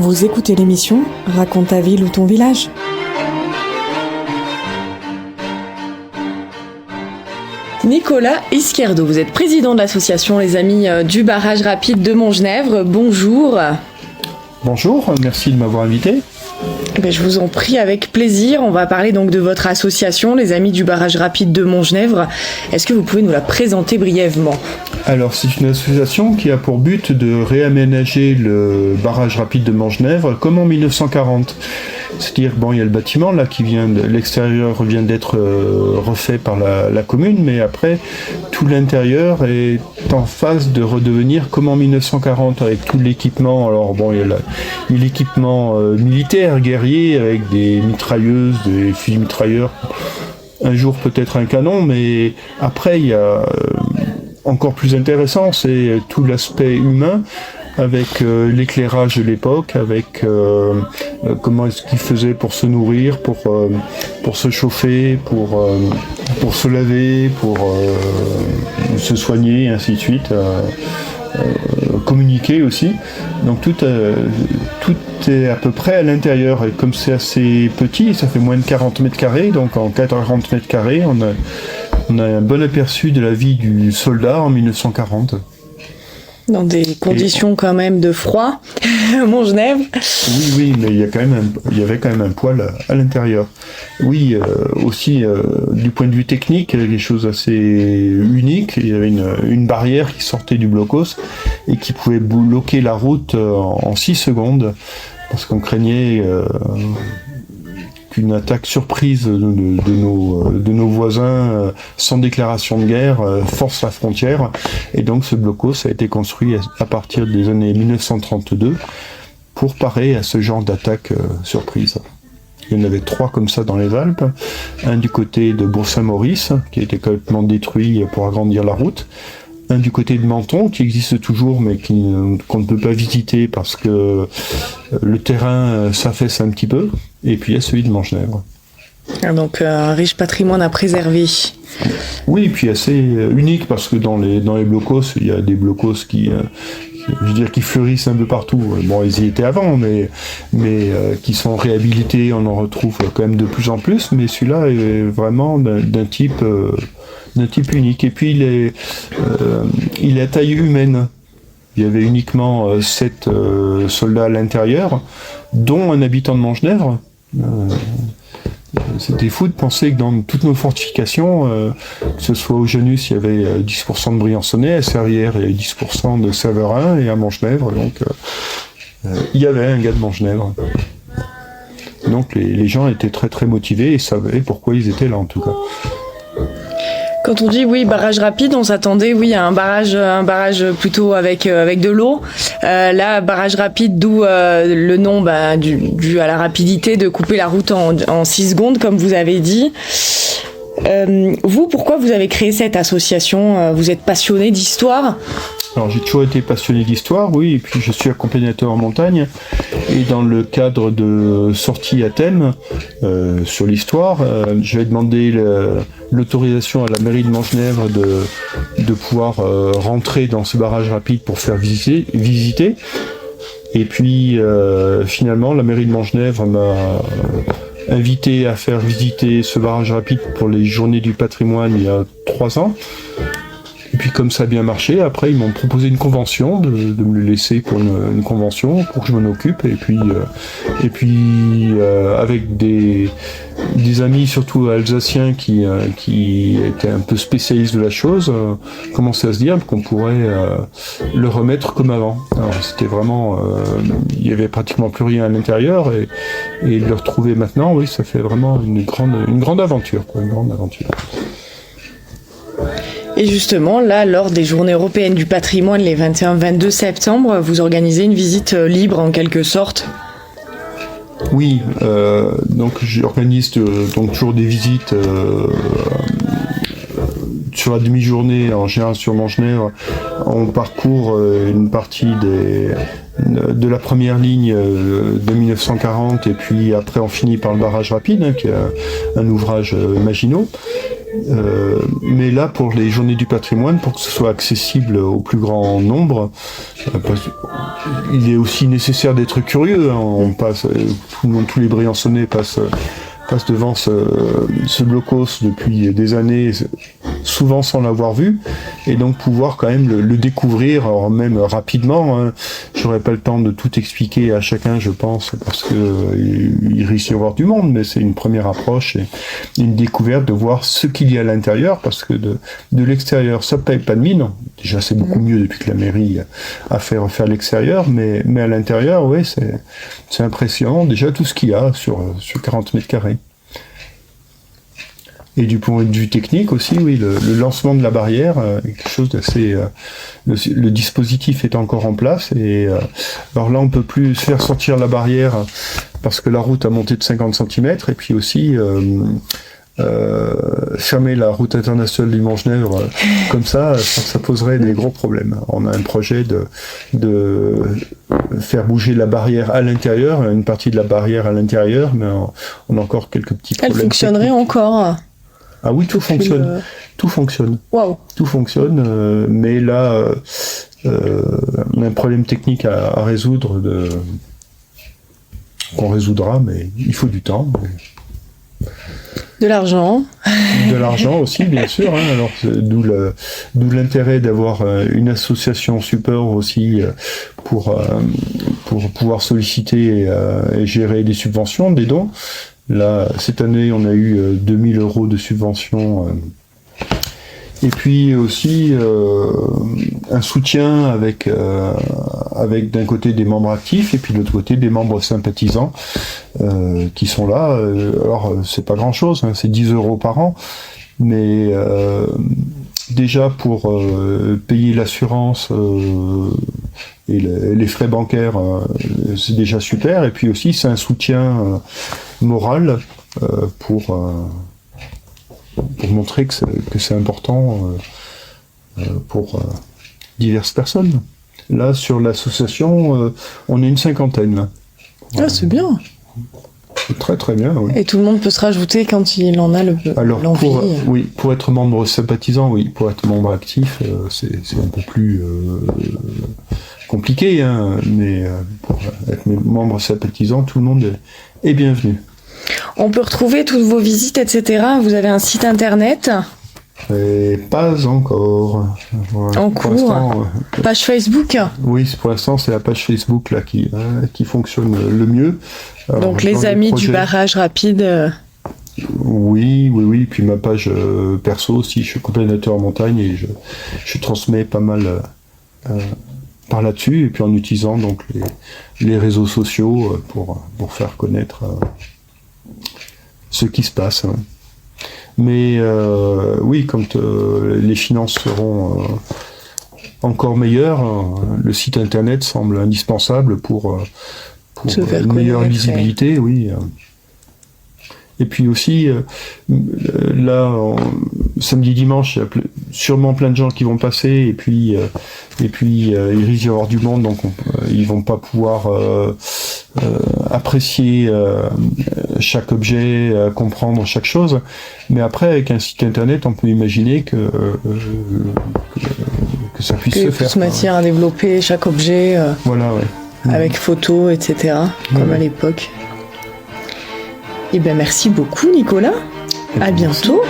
Vous écoutez l'émission Raconte ta ville ou ton village. Nicolas Izquierdo, vous êtes président de l'association Les Amis du barrage rapide de Montgenèvre. Bonjour. Bonjour, merci de m'avoir invité. Je vous en prie, avec plaisir. On va parler donc de votre association, Les Amis du barrage rapide de Montgenèvre. Est-ce que vous pouvez nous la présenter brièvement ? Alors, c'est une association qui a pour but de réaménager le barrage rapide de Montgenèvre comme en 1940. C'est-à-dire, il y a le bâtiment là qui l'extérieur vient d'être refait par la commune, mais après, tout l'intérieur est en phase de redevenir comme en 1940 avec tout l'équipement. Alors il y a l'équipement militaire, guerrier, avec des mitrailleuses, des fusils mitrailleurs, un jour peut-être un canon, mais après, il y a encore plus intéressant, c'est tout l'aspect humain, avec l'éclairage de l'époque, avec comment est-ce qu'ils faisaient pour se nourrir, pour se chauffer, pour se laver, pour se soigner, et ainsi de suite, communiquer aussi. Donc tout est à peu près à l'intérieur, et comme c'est assez petit, ça fait moins de 40 mètres carrés, donc en 40 mètres carrés, on a un bon aperçu de la vie du soldat en 1940. Dans des conditions quand même de froid, Montgenèvre. Oui, mais il y avait quand même un poêle à l'intérieur. Oui, aussi du point de vue technique, il y avait des choses assez uniques. Il y avait une barrière qui sortait du blocos et qui pouvait bloquer la route en 6 secondes, parce qu'on craignait qu'une attaque surprise de nos voisins sans déclaration de guerre force la frontière, et donc ce blocos a été construit à partir des années 1932 pour parer à ce genre d'attaque surprise. Il y en avait 3 comme ça dans les Alpes, un du côté de Bourg-Saint-Maurice qui a été complètement détruit pour agrandir la route, un du côté de Menton qui existe toujours mais qu'on ne peut pas visiter parce que le terrain s'affaisse un petit peu, et puis il y a celui de Montgenèvre. Donc un riche patrimoine à préserver. Oui, et puis assez unique parce que dans les blocos, il y a des blocos qui fleurissent un peu partout. Ils y étaient avant, mais qui sont réhabilités, on en retrouve quand même de plus en plus, mais celui-là est vraiment d'un type unique. Et puis il est à taille humaine. Il y avait uniquement 7 soldats à l'intérieur, dont un habitant de Montgenèvre. C'était fou de penser que dans toutes nos fortifications, que ce soit au Janus, il y avait 10% de Briançonnais, à Serrières, il y avait 10% de Séverin, et à Montgenèvre, donc il y avait un gars de Montgenèvre. Donc les gens étaient très très motivés et savaient pourquoi ils étaient là en tout cas. Quand on dit barrage rapide, on s'attendait à un barrage plutôt avec de l'eau. Là, barrage rapide, d'où le nom dû à la rapidité de couper la route en 6 secondes, comme vous avez dit. Vous, pourquoi vous avez créé cette association ? Vous êtes passionné d'histoire ? Alors j'ai toujours été passionné d'histoire, oui, et puis je suis accompagnateur en montagne, et dans le cadre de sorties à thème sur l'histoire, j'avais demandé l'autorisation à la mairie de Montgenèvre de pouvoir rentrer dans ce barrage rapide pour faire visiter. Et puis finalement la mairie de Montgenèvre m'a invité à faire visiter ce barrage rapide pour les journées du patrimoine il y a 3 ans. Et puis comme ça a bien marché, après ils m'ont proposé une convention, de me le laisser pour une convention, pour que je m'en occupe, et puis avec des amis surtout alsaciens qui étaient un peu spécialistes de la chose, commençaient à se dire qu'on pourrait le remettre comme avant. Alors c'était vraiment, il y avait pratiquement plus rien à l'intérieur, et le retrouver maintenant, oui, ça fait vraiment une grande aventure, une grande aventure. Et justement, là, lors des Journées européennes du patrimoine, les 21-22 septembre, vous organisez une visite libre en quelque sorte. Oui, donc j'organise toujours des visites sur la demi-journée, en général sur Montgenèvre. On parcourt une partie de la première ligne de 1940, et puis après on finit par le barrage rapide, qui est un ouvrage Maginot. Mais là, pour les journées du patrimoine, pour que ce soit accessible au plus grand nombre, il est aussi nécessaire d'être curieux. Hein. On passe, tous les Briançonnais passent devant ce blocos depuis des années, souvent sans l'avoir vu, et donc pouvoir quand même le découvrir, alors même rapidement. Hein. J'aurais pas le temps de tout expliquer à chacun, je pense, parce que il risque d'y avoir du monde, mais c'est une première approche et une découverte de voir ce qu'il y a à l'intérieur, parce que de l'extérieur, ça paye pas de mine. Déjà, c'est beaucoup mieux depuis que la mairie a fait refaire l'extérieur, mais à l'intérieur, oui, c'est impressionnant. Déjà, tout ce qu'il y a sur 40 mètres carrés. Et du point de vue technique aussi, oui, le lancement de la barrière est quelque chose d'assez... le dispositif est encore en place, et alors là, on peut plus faire sortir la barrière parce que la route a monté de 50 cm, et puis aussi... fermer la route internationale du Mont-Genèvre comme ça poserait des gros problèmes. On a un projet de faire bouger la barrière à l'intérieur, une partie de la barrière à l'intérieur, mais on a encore quelques petits problèmes. Elle fonctionnerait encore? Ah oui, tout fonctionne. Tout fonctionne. Wow. Tout fonctionne, mais là, on a un problème technique à résoudre, qu'on résoudra, mais il faut du temps. De l'argent. De l'argent aussi, bien sûr. Hein. Alors, d'où l'intérêt d'avoir une association support aussi pour pouvoir solliciter et gérer des subventions, des dons. Là, cette année, on a eu 2000 € de subventions. Et puis aussi un soutien avec d'un côté des membres actifs et puis de l'autre côté des membres sympathisants qui sont là. Alors c'est pas grand chose, hein, c'est 10 € par an, mais déjà pour payer l'assurance et les frais bancaires, c'est déjà super. Et puis aussi c'est un soutien moral pour montrer que c'est important pour diverses personnes. Là, sur l'association, on est une cinquantaine. Là. Voilà. Ah, c'est bien. C'est très très bien, oui. Et tout le monde peut se rajouter quand il en a l'envie. Pour être membre sympathisant, oui. Pour être membre actif, c'est un peu plus compliqué, hein, mais pour être membre sympathisant, tout le monde est bienvenu. On peut retrouver toutes vos visites, etc. Vous avez un site internet? Pas encore. Voilà. En cours. Page Facebook? Oui, pour l'instant, c'est la page Facebook là qui fonctionne le mieux. Alors, donc les amis du barrage rapide. Oui. Puis ma page perso aussi. Je suis coordinateur en montagne et je transmets pas mal par là-dessus, et puis en utilisant donc les réseaux sociaux pour faire connaître ce qui se passe. Hein. Mais oui, quand les finances seront encore meilleures, le site internet semble indispensable pour une meilleure lisibilité, oui. Et puis aussi, là, samedi, dimanche, il y a sûrement plein de gens qui vont passer, et puis il risque d'y avoir du monde, donc ils vont pas pouvoir apprécier chaque objet, comprendre chaque chose. Mais après, avec un site internet, on peut imaginer que ça puisse se faire. Plus matière à développer chaque objet. Voilà, ouais. Avec photos, etc. Comme à l'époque. Eh bien, merci beaucoup, Nicolas. À bientôt.